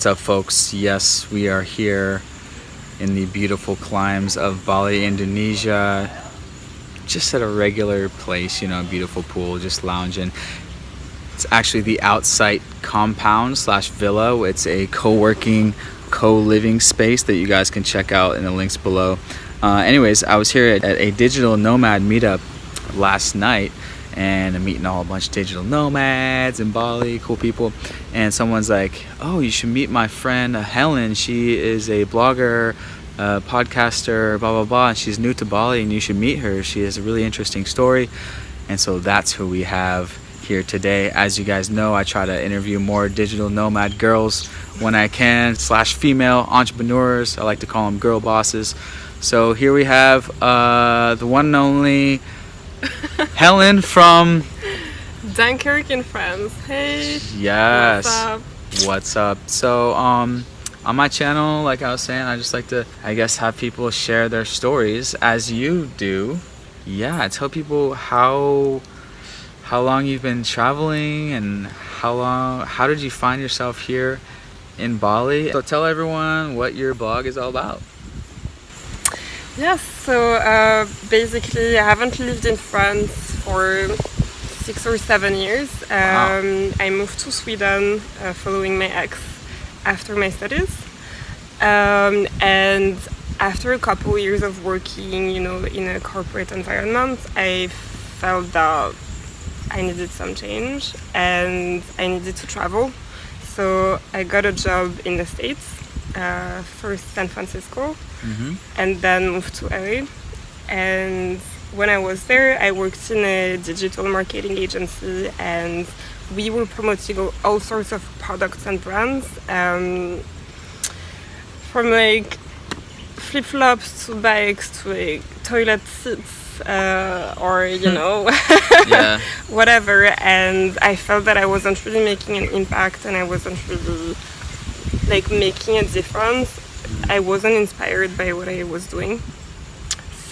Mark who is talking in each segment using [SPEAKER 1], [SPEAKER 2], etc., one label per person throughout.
[SPEAKER 1] What's up, folks? Yes, we are here in the beautiful climes of Bali, Indonesia. Just at a regular place, you know, a beautiful pool, just lounging. It's actually the outside compound / villa. It's a co-working, co-living space that you guys can check out in the links below. Anyways, I was here at a digital nomad meetup last night, and I'm meeting a bunch of digital nomads in Bali, cool people. And someone's like, oh, you should meet my friend Helene. She is a blogger, podcaster, blah, blah, blah. And she's new to Bali, and you should meet her. She has a really interesting story. And so that's who we have here today. As you guys know, I try to interview more digital nomad girls when I can, / female entrepreneurs. I like to call them girl bosses. So here we have the one and only Helene from
[SPEAKER 2] Dunkirk in France. Hey.
[SPEAKER 1] Yes.
[SPEAKER 2] What's up?
[SPEAKER 1] What's up? So on my channel, like I was saying, I just like to, I guess, have people share their stories as you do. Yeah, tell people how long you've been traveling and how did you find yourself here in Bali. So tell everyone what your blog is all about.
[SPEAKER 2] Yes, so basically I haven't lived in France for 6 or 7 years.
[SPEAKER 1] Wow.
[SPEAKER 2] I moved to Sweden following my ex after my studies. And after a couple years of working, you know, in a corporate environment, I felt that I needed some change and I needed to travel. So I got a job in the States, first San Francisco, and then moved to LA. And when I was there, I worked in a digital marketing agency, and we were promoting all sorts of products and brands, from like flip-flops to bikes to like toilet seats, or you know,
[SPEAKER 1] Yeah.
[SPEAKER 2] whatever. And I felt that I wasn't really making an impact, and I wasn't really like making a difference. I wasn't inspired by what I was doing.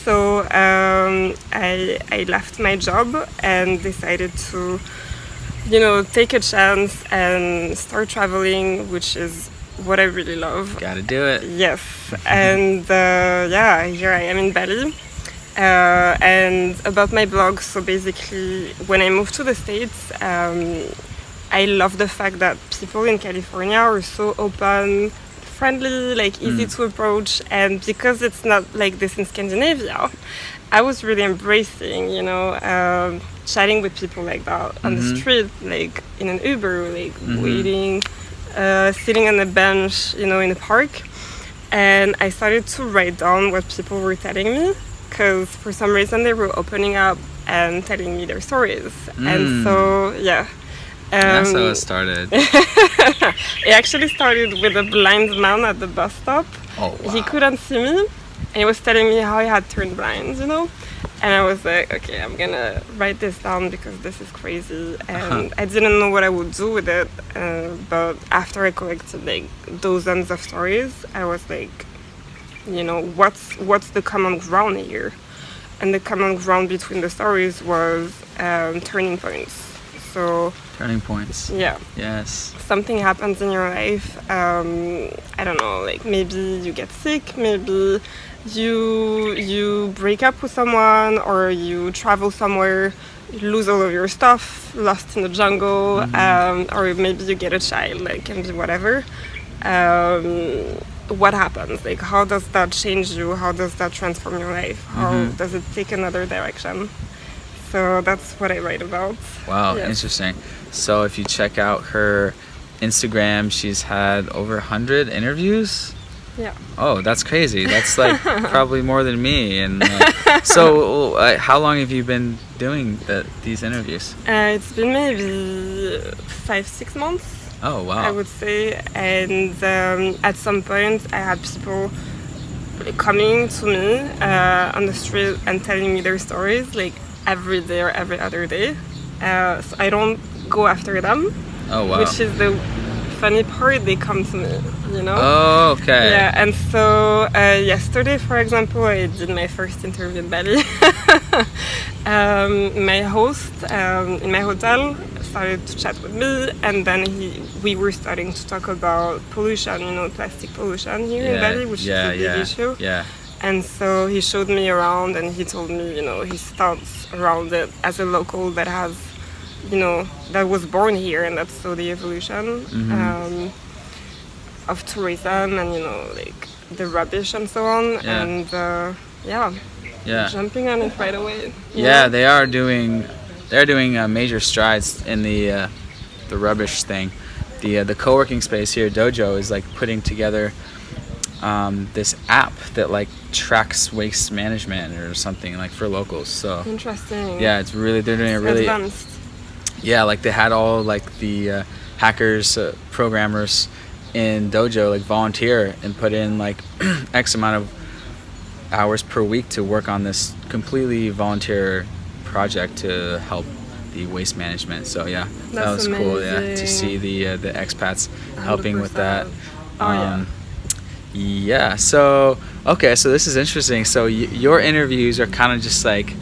[SPEAKER 2] So I left my job and decided to, you know, take a chance and start traveling, which is what I really love.
[SPEAKER 1] Gotta do it.
[SPEAKER 2] Yes, and yeah, here I am in Bali. And about my blog, so basically when I moved to the States, I love the fact that people in California are so open, friendly, like easy to approach. And because it's not like this in Scandinavia, I was really embracing, you know, chatting with people like that on the street, like in an Uber, like waiting, sitting on a bench, you know, in a park. And I started to write down what people were telling me, because for some reason they were opening up and telling me their stories. And so, yeah.
[SPEAKER 1] That's how it started.
[SPEAKER 2] It actually started with a blind man at the bus stop.
[SPEAKER 1] Oh, wow.
[SPEAKER 2] He couldn't see me, and he was telling me how he had turned blind, you know? And I was like, okay, I'm gonna write this down because this is crazy. And I didn't know what I would do with it, but after I collected like dozens of stories, I was like, you know, what's the common ground here? And the common ground between the stories was turning points. So
[SPEAKER 1] Turning points.
[SPEAKER 2] yeah,
[SPEAKER 1] Yes.
[SPEAKER 2] something happens in your life. I don't know, like maybe you get sick, maybe you break up with someone, or you travel somewhere, you lose all of your stuff, lost in the jungle, or maybe you get a child, like can be whatever. What happens? Like, how does that change you? How does that transform your life? How does it take another direction? So that's what I write about.
[SPEAKER 1] Wow,
[SPEAKER 2] Yes.
[SPEAKER 1] interesting. So if you check out her Instagram, she's had over 100 interviews.
[SPEAKER 2] Yeah.
[SPEAKER 1] Oh, that's crazy. That's like probably more than me. And so how long have you been doing these interviews?
[SPEAKER 2] It's been maybe 5-6 months.
[SPEAKER 1] Oh, wow.
[SPEAKER 2] I would say. And at some point I had people coming to me on the street and telling me their stories, like every day or every other day. So I don't go after them.
[SPEAKER 1] Oh, wow.
[SPEAKER 2] Which is the funny part, they come to me, you know?
[SPEAKER 1] Oh, okay.
[SPEAKER 2] Yeah, and so yesterday, for example, I did my first interview in Bali. My host in my hotel started to chat with me, and then we were starting to talk about pollution, plastic pollution here in Bali, which is a big issue.
[SPEAKER 1] Yeah.
[SPEAKER 2] And so he showed me around, and he told me, his thoughts around it as a local that has, that was born here, and that saw the evolution of tourism and, like the rubbish and so on.
[SPEAKER 1] Yeah.
[SPEAKER 2] And jumping on it right away.
[SPEAKER 1] Yeah, they are doing major strides in the rubbish thing. The co-working space here, Dojo, is like putting together this app that like tracks waste management or something like for locals. So
[SPEAKER 2] interesting.
[SPEAKER 1] Yeah, it's really, they're doing it really
[SPEAKER 2] advanced.
[SPEAKER 1] Yeah, like they had all like the hackers, programmers in Dojo like volunteer and put in like X amount of hours per week to work on this completely volunteer project to help the waste management. So yeah, that was
[SPEAKER 2] amazing.
[SPEAKER 1] Cool. Yeah, to see the expats helping
[SPEAKER 2] 100%.
[SPEAKER 1] with that.
[SPEAKER 2] Oh,
[SPEAKER 1] yeah. So okay, so this is interesting. So your interviews are kind of just like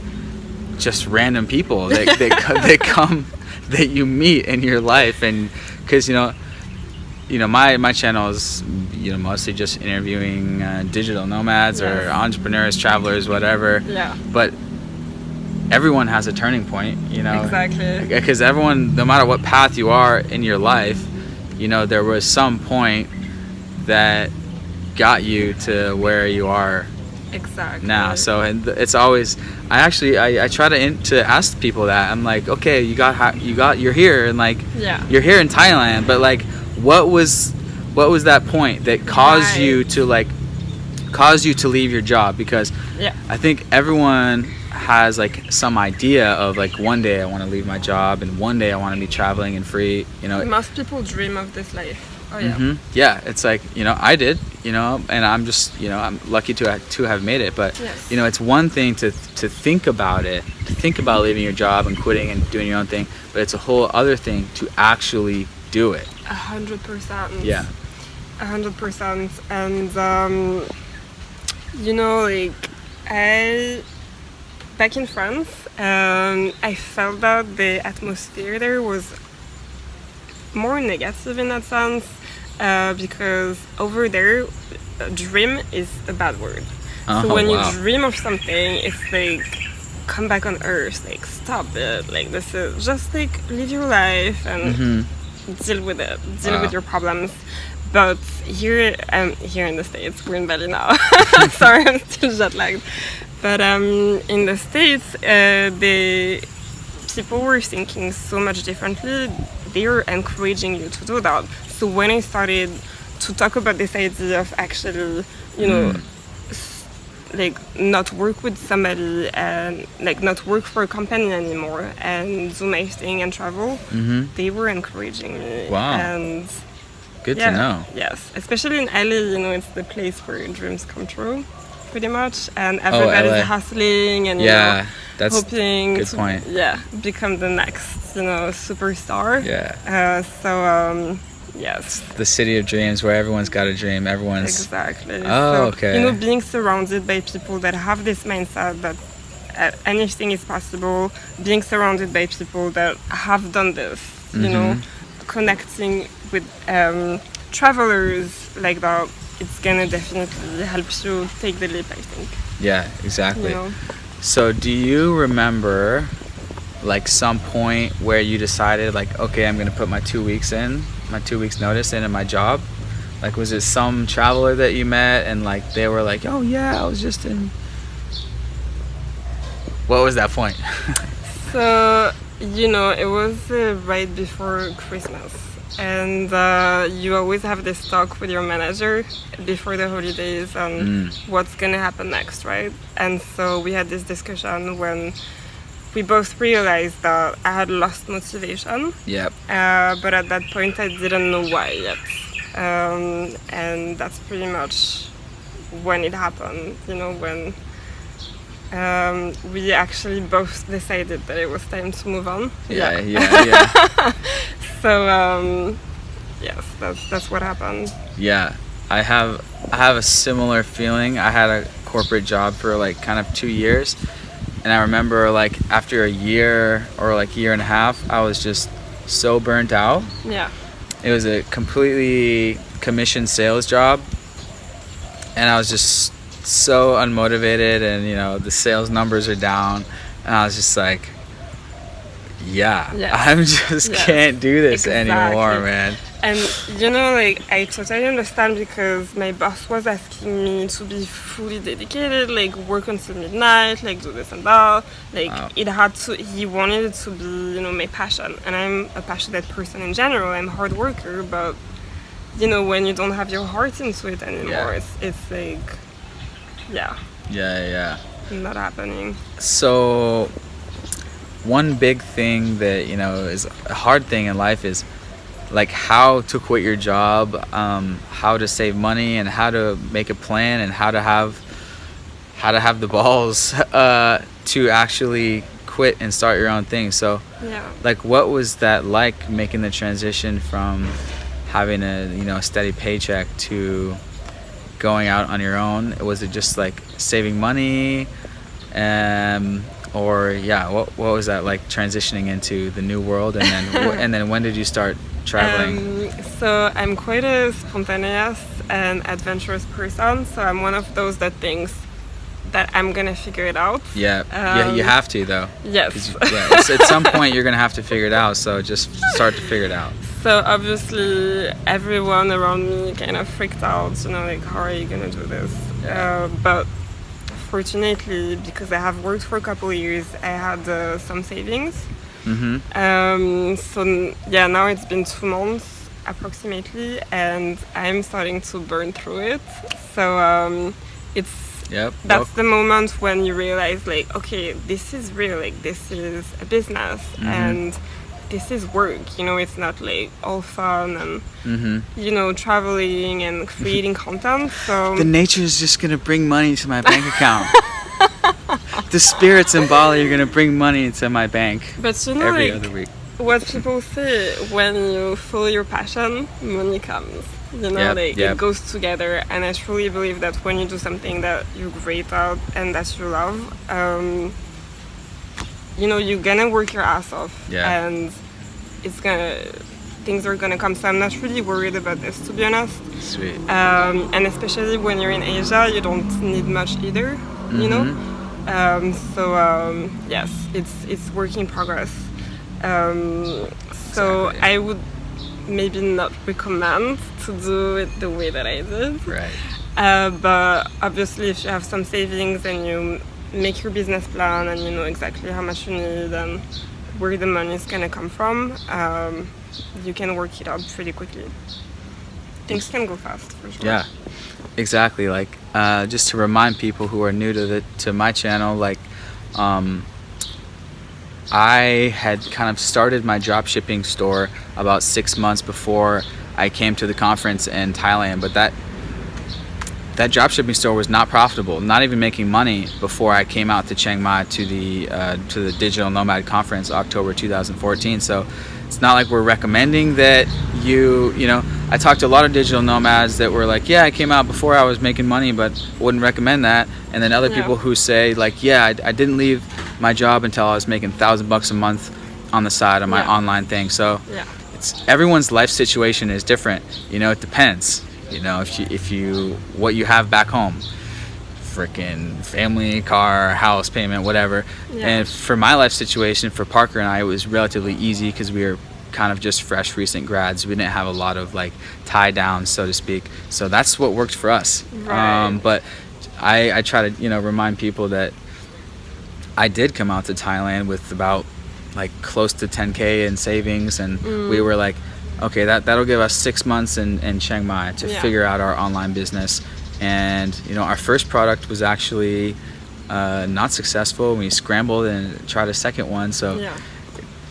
[SPEAKER 1] just random people that come that you meet in your life, and because my channel is mostly just interviewing digital nomads or entrepreneurs, travelers, whatever.
[SPEAKER 2] Yeah.
[SPEAKER 1] But everyone has a turning point,
[SPEAKER 2] Exactly.
[SPEAKER 1] Because everyone, no matter what path you are in your life, there was some point that got you to where you are
[SPEAKER 2] exactly
[SPEAKER 1] now. So and it's always I try to ask people that. I'm like, okay, you're here, and like you're here in Thailand, but like what was that point that caused you to leave your job? Because I think everyone has like some idea of like one day I want to leave my job and one day I want to be traveling and free.
[SPEAKER 2] Most people dream of this life. Oh yeah.
[SPEAKER 1] Mm-hmm. Yeah, it's like I did, and I'm just I'm lucky to have made it. But it's one thing to think about it, to think about leaving your job and quitting and doing your own thing, but it's a whole other thing to actually do it.
[SPEAKER 2] 100%.
[SPEAKER 1] Yeah.
[SPEAKER 2] 100%. And back in France, I felt that the atmosphere there was more negative in that sense, because over there, dream is a bad word. So when you dream of something, it's like, come back on earth, like stop it, like this is just like live your life and deal with it, deal with your problems. But here in the States, we're in Bali now. Sorry, I'm still jet lagged. But in the States, the people were thinking so much differently. They were encouraging you to do that. So when I started to talk about this idea of actually, like not work with somebody and like not work for a company anymore and do my thing and travel, they were encouraging me.
[SPEAKER 1] Wow.
[SPEAKER 2] And
[SPEAKER 1] good to know.
[SPEAKER 2] Yes, especially in LA, it's the place where dreams come true, pretty much, and everybody's hustling and
[SPEAKER 1] that's
[SPEAKER 2] hoping
[SPEAKER 1] good
[SPEAKER 2] to
[SPEAKER 1] point.
[SPEAKER 2] Become the next superstar. Yes,
[SPEAKER 1] the city of dreams where everyone's got a dream. Everyone's
[SPEAKER 2] exactly.
[SPEAKER 1] Okay.
[SPEAKER 2] Being surrounded by people that have this mindset that anything is possible, being surrounded by people that have done this, connecting with travelers like that, it's gonna definitely help you take the leap, I think.
[SPEAKER 1] Yeah, exactly. So do you remember like some point where you decided like, okay, I'm gonna put my 2 weeks notice in my job? Like, was it some traveler that you met and like they were like, oh yeah, I was just in... What was that point?
[SPEAKER 2] So it was right before Christmas, and you always have this talk with your manager before the holidays on what's gonna happen next, right? And so we had this discussion when we both realized that I had lost motivation.
[SPEAKER 1] Yep.
[SPEAKER 2] But at that point I didn't know why yet, and that's pretty much when it happened. When we actually both decided that it was time to move on.
[SPEAKER 1] Yeah.
[SPEAKER 2] So yes, that's what happened.
[SPEAKER 1] Yeah, I have a similar feeling. I had a corporate job for like kind of 2 years, and I remember like after a year or like year and a half, I was just so burnt out.
[SPEAKER 2] Yeah.
[SPEAKER 1] It was a completely commission sales job, and I was just so unmotivated, and you know, the sales numbers are down, and I was just like, yeah,
[SPEAKER 2] Yes.
[SPEAKER 1] I'm just
[SPEAKER 2] Yes.
[SPEAKER 1] can't do this
[SPEAKER 2] Exactly.
[SPEAKER 1] anymore, man.
[SPEAKER 2] And you know, like, I totally understand, because my boss was asking me to be fully dedicated, like work until midnight, like do this and that. Like
[SPEAKER 1] Wow.
[SPEAKER 2] he wanted it to be, you know, my passion. And I'm a passionate person in general. I'm a hard worker, but you know, when you don't have your heart into it anymore,
[SPEAKER 1] Yeah.
[SPEAKER 2] it's like, yeah,
[SPEAKER 1] Yeah.
[SPEAKER 2] not happening.
[SPEAKER 1] So one big thing that, you know, is a hard thing in life is like how to quit your job, how to save money, and how to make a plan, and how to have the balls to actually quit and start your own thing. So
[SPEAKER 2] Yeah.
[SPEAKER 1] like, what was that like, making the transition from having a, you know, a steady paycheck to going out on your own? Was it just like saving money, or yeah, what was that like, transitioning into the new world, and then and then when did you start traveling?
[SPEAKER 2] So I'm quite a spontaneous and adventurous person. So I'm one of those that thinks that I'm gonna figure it out.
[SPEAKER 1] Yeah, you have to though. 'Cause,
[SPEAKER 2] Yes.
[SPEAKER 1] yeah, at some point you're gonna have to figure it out. So just start to figure it out.
[SPEAKER 2] So obviously everyone around me kind of freaked out. You know, like, how are you gonna do this? But fortunately, because I have worked for a couple of years, I had some savings. So yeah, now it's been 2 months approximately, and I'm starting to burn through it. So it's
[SPEAKER 1] Yep.
[SPEAKER 2] that's the moment when you realize, like, okay, this is real, like, this is a business, and this is work. You know, it's not like all fun and you know, traveling and creating content. So
[SPEAKER 1] The nature is just gonna bring money to my bank account. The spirits in Bali are gonna bring money into my bank
[SPEAKER 2] but you know,
[SPEAKER 1] every
[SPEAKER 2] like,
[SPEAKER 1] other week.
[SPEAKER 2] what people say, when you follow your passion, money comes. You know,
[SPEAKER 1] Yep.
[SPEAKER 2] it goes together. And I truly believe that when you do something that you're great at and that you love, you know, you're gonna work your ass off.
[SPEAKER 1] Yeah.
[SPEAKER 2] And things are gonna come. So I'm not really worried about this, to be honest.
[SPEAKER 1] Sweet.
[SPEAKER 2] And especially when you're in Asia, you don't need much either. You know. Yes, it's work in progress. So
[SPEAKER 1] Exactly.
[SPEAKER 2] I would maybe not recommend to do it the way that I did.
[SPEAKER 1] Right.
[SPEAKER 2] But obviously, if you have some savings and you make your business plan and you know exactly how much you need and where the money is gonna come from, you can work it out pretty quickly. Things can go fast, for sure.
[SPEAKER 1] Yeah, exactly. Like, just to remind people who are new to my channel, like, I had kind of started my drop shipping store about 6 months before I came to the conference in Thailand, but that drop shipping store was not profitable, not even making money before I came out to Chiang Mai to the Digital Nomad Conference, October 2014. So it's not like we're recommending that you know, I talked to a lot of digital nomads that were like, yeah, I came out before I was making money, but wouldn't recommend that. And then other people who say like, yeah, I didn't leave my job until I was making $1,000 a month on the side on my online thing. So it's everyone's life situation is different. You know, it depends. You know, if you what you have back home, freaking family, car, house payment, whatever. And for my life situation, for Parker and I, it was relatively easy because we were kind of just fresh, recent grads. We didn't have a lot of like tie downs, so to speak. So that's what worked for us.
[SPEAKER 2] Right.
[SPEAKER 1] But I try to, you know, remind people that I did come out to Thailand with about like close to 10K in savings, and we were like, okay, that'll give us 6 months in Chiang Mai to figure out our online business. And you know, our first product was actually not successful. We scrambled and tried a second one. So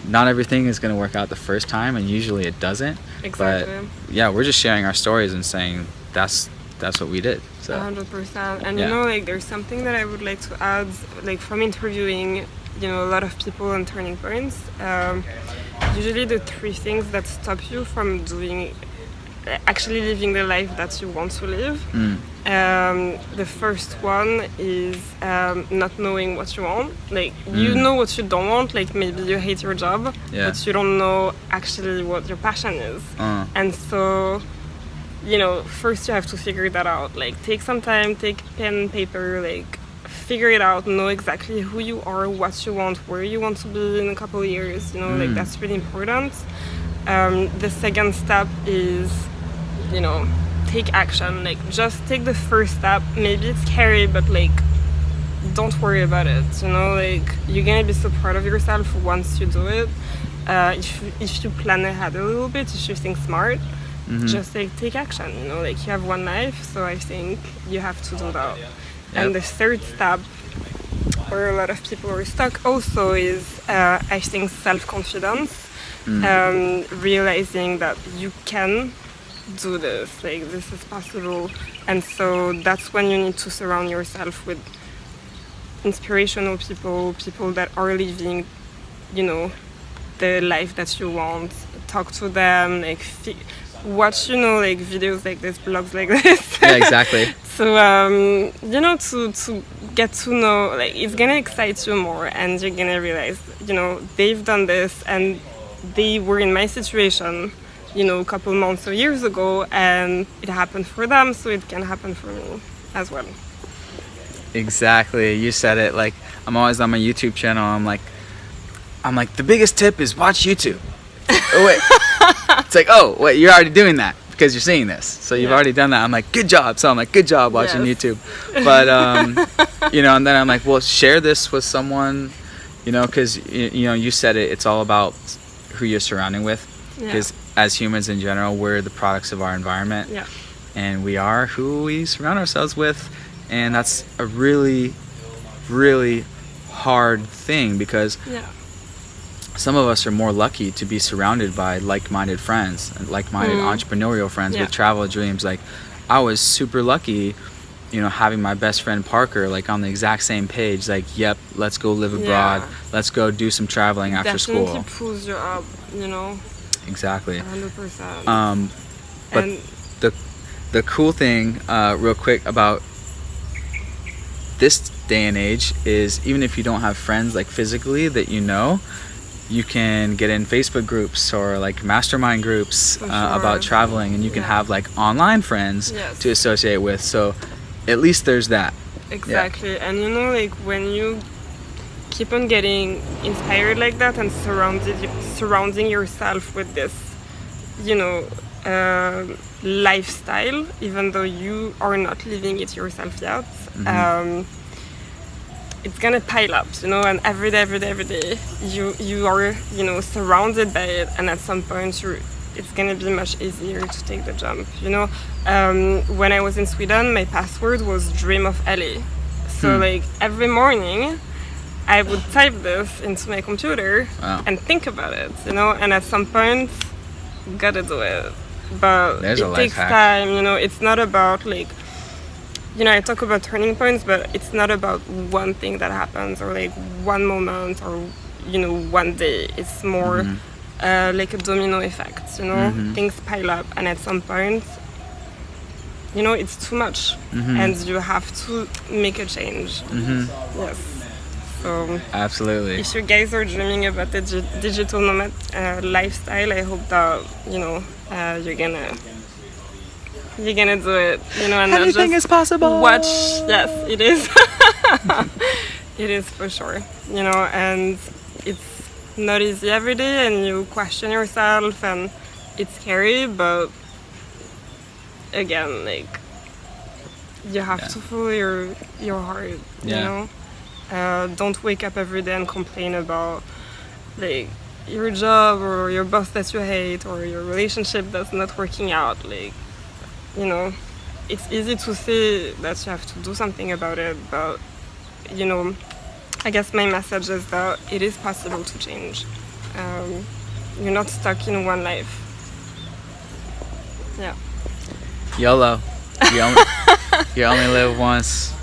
[SPEAKER 1] not everything is going to work out the first time, and usually it doesn't.
[SPEAKER 2] Exactly.
[SPEAKER 1] But yeah, we're just sharing our stories and saying that's what we did. So
[SPEAKER 2] 100%. And you know, like, there's something that I would like to add, like, from interviewing, you know, a lot of people on turning points. Usually the 3 things that stop you from actually living the life that you want to live. The first one is not knowing what you want. Like, you know what you don't want. Like, maybe you hate your job, but you don't know actually what your passion is. And so, first you have to figure that out. Like, take some time, take pen and paper, like, figure it out, know exactly who you are, what you want, where you want to be in a couple of years. Like, that's really important. The second step is, take action. Like, just take the first step. Maybe it's scary, but like, don't worry about it. Like, you're gonna be so proud of yourself once you do it. If you plan ahead a little bit, if you think smart, just like take action. Like, you have one life, so I think you have to do that. And the third step, where a lot of people are stuck also, is I think self-confidence. Realizing that you can do this, like, this is possible. And so that's when you need to surround yourself with inspirational people that are living, the life that you want. Talk to them, like, watch, like, videos like this, blogs like this.
[SPEAKER 1] Yeah, exactly.
[SPEAKER 2] So, to get to know, like, it's gonna excite you more, and you're gonna realize, they've done this, and they were in my situation, a couple months or years ago, and it happened for them, so it can happen for me as well.
[SPEAKER 1] Exactly. You said it. Like, I'm always on my YouTube channel. I'm like, the biggest tip is watch YouTube. Oh, wait. It's like, oh, wait, you're already doing that because you're seeing this. So you've already done that. I'm like, good job. So I'm like, good job watching YouTube. But, and then I'm like, well, share this with someone, because, you said it. It's all about who you're surrounding with. Because as humans in general, we're the products of our environment. Yeah. And we are who we surround ourselves with. And that's a really, really hard thing, because some of us are more lucky to be surrounded by like-minded friends and like-minded entrepreneurial friends with travel dreams. Like, I was super lucky, having my best friend Parker, like, on the exact same page. Like, yep, let's go live abroad. Let's go do some traveling after school.
[SPEAKER 2] Definitely pulls you up,
[SPEAKER 1] Exactly.
[SPEAKER 2] 100%.
[SPEAKER 1] But the cool thing, real quick, about this day and age is, even if you don't have friends, like, physically that you can get in Facebook groups or like mastermind groups about traveling, and you can have like online friends to associate with. So at least there's that.
[SPEAKER 2] Exactly. And like, when you keep on getting inspired like that and surrounding yourself with this, lifestyle, even though you are not living it yourself yet, it's gonna pile up, and every day you are, surrounded by it, and at some point it's gonna be much easier to take the jump. When I was in Sweden, my password was Dream of LA. So like, every morning I would type this into my computer and think about it, and at some point, gotta do it. But it takes time, it's not about like, I talk about turning points, but it's not about one thing that happens, or like one moment, or, one day. It's more like a domino effect, things pile up, and at some point, it's too much, and you have to make a change. Yes. So
[SPEAKER 1] absolutely.
[SPEAKER 2] If you guys are dreaming about the digital nomad lifestyle, I hope that, you're gonna do it, and
[SPEAKER 1] anything is possible.
[SPEAKER 2] Watch. Yes, it is. It is for sure, and it's not easy every day, and you question yourself, and it's scary, but again, like, you have to follow your heart, don't wake up every day and complain about like your job or your boss that you hate or your relationship that's not working out. Like, it's easy to say that you have to do something about it, but I guess my message is that it is possible to change. You're not stuck in one life. Yeah.
[SPEAKER 1] YOLO. You only live once.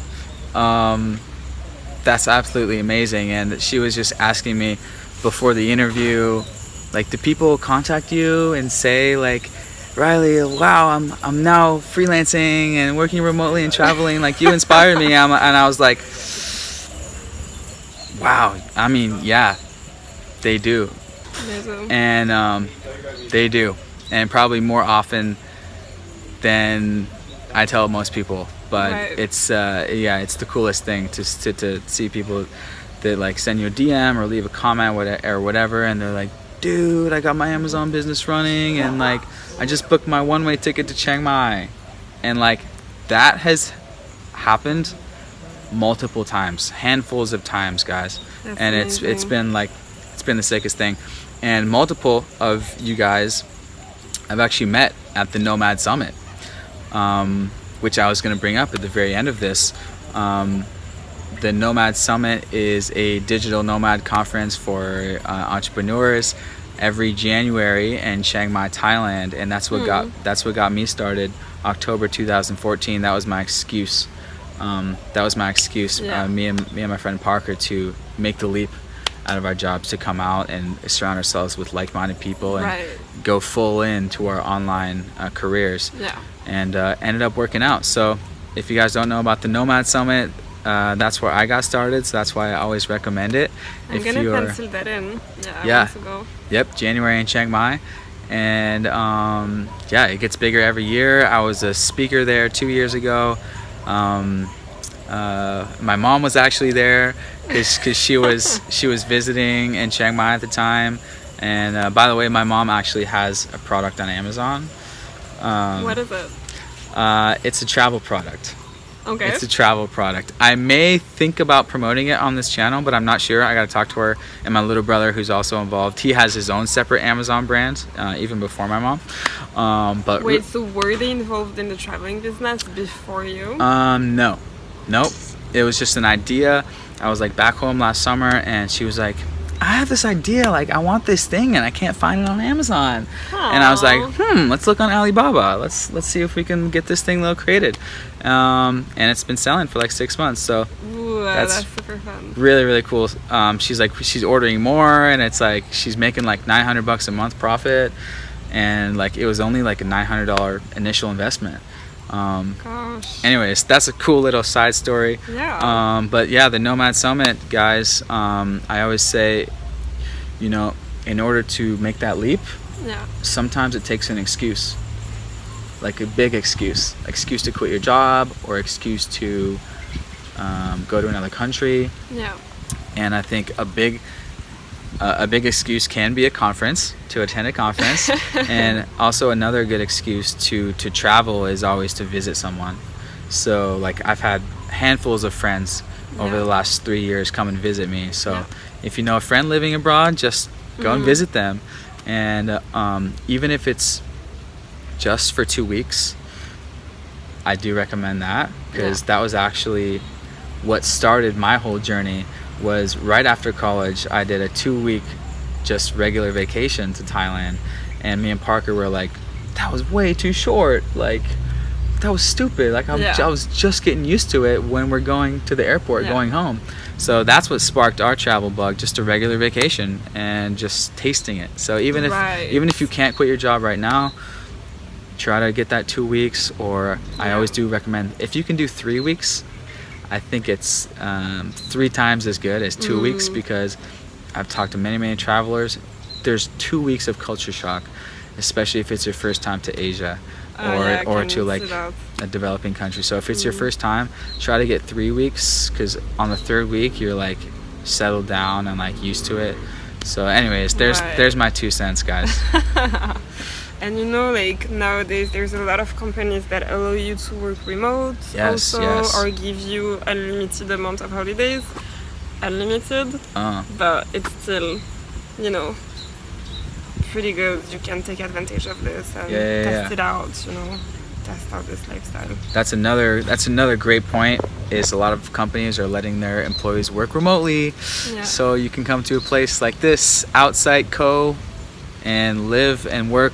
[SPEAKER 1] That's absolutely amazing. And she was just asking me before the interview, like, do people contact you and say, like, Riley, wow, I'm now freelancing and working remotely and traveling. Like, you inspired me. And I was like, wow. I mean, yeah, they do. And they do, and probably more often than I tell most people. But
[SPEAKER 2] Right.
[SPEAKER 1] it's it's the coolest thing to see people that like send you a DM or leave a comment or whatever, and they're like, dude, I got my Amazon business running, and like I just booked my one-way ticket to Chiang Mai, and like that has happened multiple times, handfuls of times, guys.
[SPEAKER 2] That's
[SPEAKER 1] and
[SPEAKER 2] amazing.
[SPEAKER 1] it's been the sickest thing. And multiple of you guys I've actually met at the Nomad Summit, which I was going to bring up at the very end of this. The Nomad Summit is a digital nomad conference for entrepreneurs every January in Chiang Mai, Thailand, and that's what got me started. October 2014. That was my excuse.
[SPEAKER 2] Yeah.
[SPEAKER 1] Me and my friend Parker, to make the leap out of our jobs to come out and surround ourselves with like-minded people and
[SPEAKER 2] Right.
[SPEAKER 1] go full into our online careers.
[SPEAKER 2] Yeah.
[SPEAKER 1] And ended up working out. So if you guys don't know about the Nomad Summit, that's where I got started, so that's why I always recommend it.
[SPEAKER 2] I'm gonna pencil that in. I want to go.
[SPEAKER 1] Yep, January in Chiang Mai. And it gets bigger every year. I was a speaker there 2 years ago. My mom was actually there because she was visiting in Chiang Mai at the time. And by the way, my mom actually has a product on Amazon.
[SPEAKER 2] What is it?
[SPEAKER 1] It's a travel product.
[SPEAKER 2] Okay.
[SPEAKER 1] It's a travel product. I may think about promoting it on this channel, but I'm not sure. I got to talk to her. And my little brother, who's also involved, he has his own separate Amazon brand, even before my mom. But
[SPEAKER 2] Wait, so were they involved in the traveling business before you?
[SPEAKER 1] Nope. It was just an idea. I was like back home last summer, and she was like, I have this idea, like I want this thing and I can't find it on Amazon. And I was like, let's look on Alibaba. Let's see if we can get this thing created. And it's been selling for like 6 months. So
[SPEAKER 2] Ooh, that's super fun.
[SPEAKER 1] really, really cool. She's ordering more, and it's like she's making like $900 a month profit, and like it was only like a $900 initial investment.
[SPEAKER 2] Gosh.
[SPEAKER 1] Anyways, that's a cool little side story.
[SPEAKER 2] Yeah.
[SPEAKER 1] But yeah, the Nomad Summit, guys, I always say, in order to make that leap, sometimes it takes an excuse, like a big excuse to quit your job, or excuse to go to another country.
[SPEAKER 2] Yeah.
[SPEAKER 1] And I think a big excuse can be a conference, to attend a conference. And also another good excuse to travel is always to visit someone. So like I've had handfuls of friends over the last 3 years come and visit me. So if you know a friend living abroad, just go and visit them. And even if it's just for 2 weeks, I do recommend that, because that was actually what started my whole journey. Was right after college, I did a 2-week just regular vacation to Thailand, and me and Parker were like, that was way too short, like that was stupid, like I was just getting used to it when we're going to the airport going home. So that's what sparked our travel bug, just a regular vacation and just tasting it. So even if you can't quit your job right now, try to get that 2 weeks. Or I always do recommend, if you can do 3 weeks, I think it's 3 times as good as 2 weeks, because I've talked to many travelers. There's 2 weeks of culture shock, especially if it's your first time to Asia or to like a developing country. So if it's your first time, try to get 3 weeks, because on the 3rd week you're like settled down and like used to it. So anyways, there's my 2 cents, guys.
[SPEAKER 2] And like nowadays there's a lot of companies that allow you to work remote or give you unlimited amount of holidays. Unlimited, but it's still, pretty good. You can take advantage of this and test it out, test out this lifestyle. That's
[SPEAKER 1] another great point, is a lot of companies are letting their employees work remotely. So you can come to a place like this, Outside Co, and live and work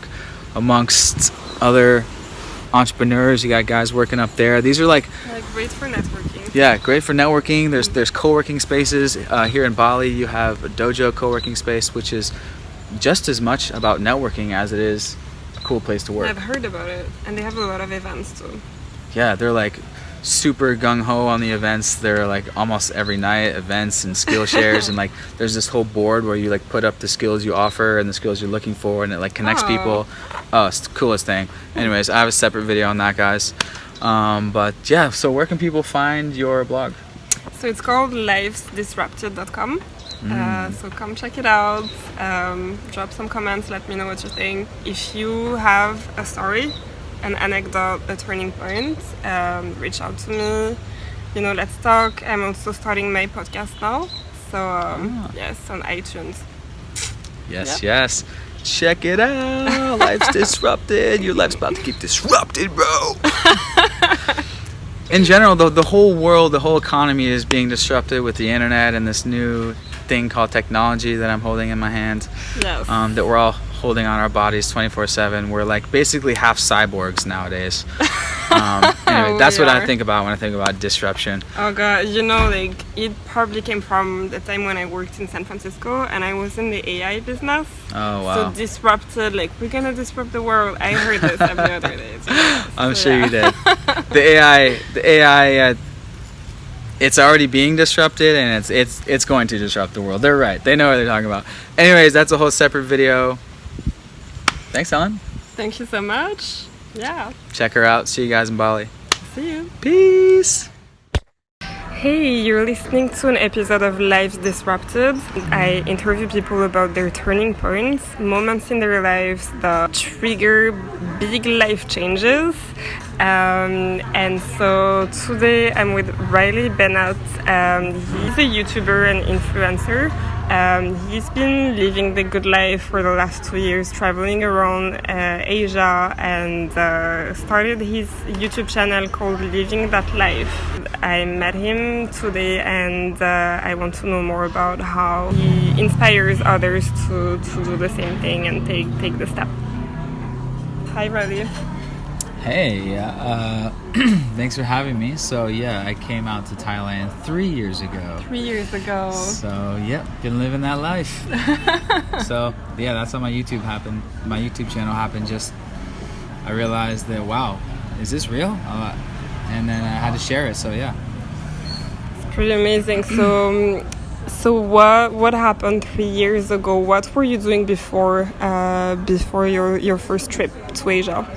[SPEAKER 1] amongst other entrepreneurs. You got guys working up there. These are like
[SPEAKER 2] great for networking.
[SPEAKER 1] Yeah, great for networking. There's co-working spaces here in Bali. You have a dojo co-working space, which is just as much about networking as it is a cool place to work.
[SPEAKER 2] I've heard about it, and they have a lot of events too.
[SPEAKER 1] Yeah, they're like super gung-ho on the events. They're like almost every night events and skill shares, and like there's this whole board where you like put up the skills you offer and the skills you're looking for, and it like connects people. Oh, it's the coolest thing. Anyways, I have a separate video on that, guys. But yeah, so where can people find your blog?
[SPEAKER 2] So it's called livesdisrupted.com. So come check it out, drop some comments, let me know what you think. If you have a story, an anecdote, a turning point, reach out to me. You know, let's talk. I'm also starting my podcast now. So yes, on iTunes.
[SPEAKER 1] Yes,
[SPEAKER 2] Yeah.
[SPEAKER 1] yes. Check it out. Life's disrupted. Your life's about to get disrupted, bro. In general, the whole world, the whole economy is being disrupted with the internet and this new thing called technology that I'm holding in my hand.
[SPEAKER 2] Yes.
[SPEAKER 1] That we're all holding on our bodies 24/7. We're like basically half cyborgs nowadays. Anyway, that's what I think about when I think about disruption.
[SPEAKER 2] Oh god, you know, like it probably came from the time when I worked in San Francisco and I was in the AI business.
[SPEAKER 1] Oh wow.
[SPEAKER 2] So disrupted, like we're gonna disrupt the world. I heard this every other day.
[SPEAKER 1] I'm sure you did. The AI, it's already being disrupted, and it's going to disrupt the world. They're right. They know what they're talking about. Anyways, that's a whole separate video. Thanks, Helene.
[SPEAKER 2] Thank you so much. Yeah.
[SPEAKER 1] Check her out. See you guys in Bali.
[SPEAKER 2] See you.
[SPEAKER 1] Peace.
[SPEAKER 2] Hey, you're listening to an episode of Lives Disrupted. I interview people about their turning points, moments in their lives that trigger big life changes. And so today I'm with Riley Bennett. He's a YouTuber and influencer. He's been living the good life for the last 2 years, traveling around Asia, and started his YouTube channel called Living That Life. I met him today, and I want to know more about how he inspires others to do the same thing and take the step. Hi, Riley.
[SPEAKER 1] Hey, thanks for having me. So yeah, I came out to Thailand 3 years ago.
[SPEAKER 2] 3 years ago.
[SPEAKER 1] So yep, been living that life. So yeah, that's how my YouTube happened. My YouTube channel happened. Just I realized that wow, is this real? And then I had to share it. So yeah,
[SPEAKER 2] it's pretty amazing. So what happened 3 years ago? What were you doing before your first trip to Asia?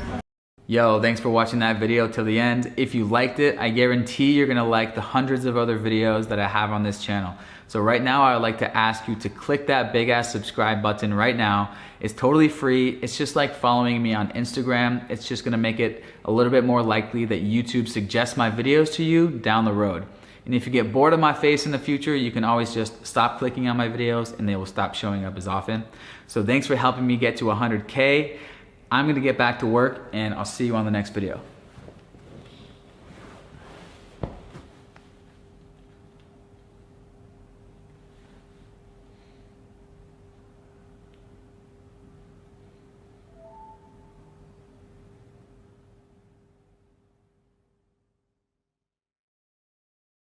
[SPEAKER 1] Yo, thanks for watching that video till the end. If you liked it, I guarantee you're gonna like the hundreds of other videos that I have on this channel. So right now, I would like to ask you to click that big ass subscribe button right now. It's totally free. It's just like following me on Instagram. It's just gonna make it a little bit more likely that YouTube suggests my videos to you down the road. And if you get bored of my face in the future, you can always just stop clicking on my videos and they will stop showing up as often. So thanks for helping me get to 100K. I'm gonna get back to work, and I'll see you on the next video.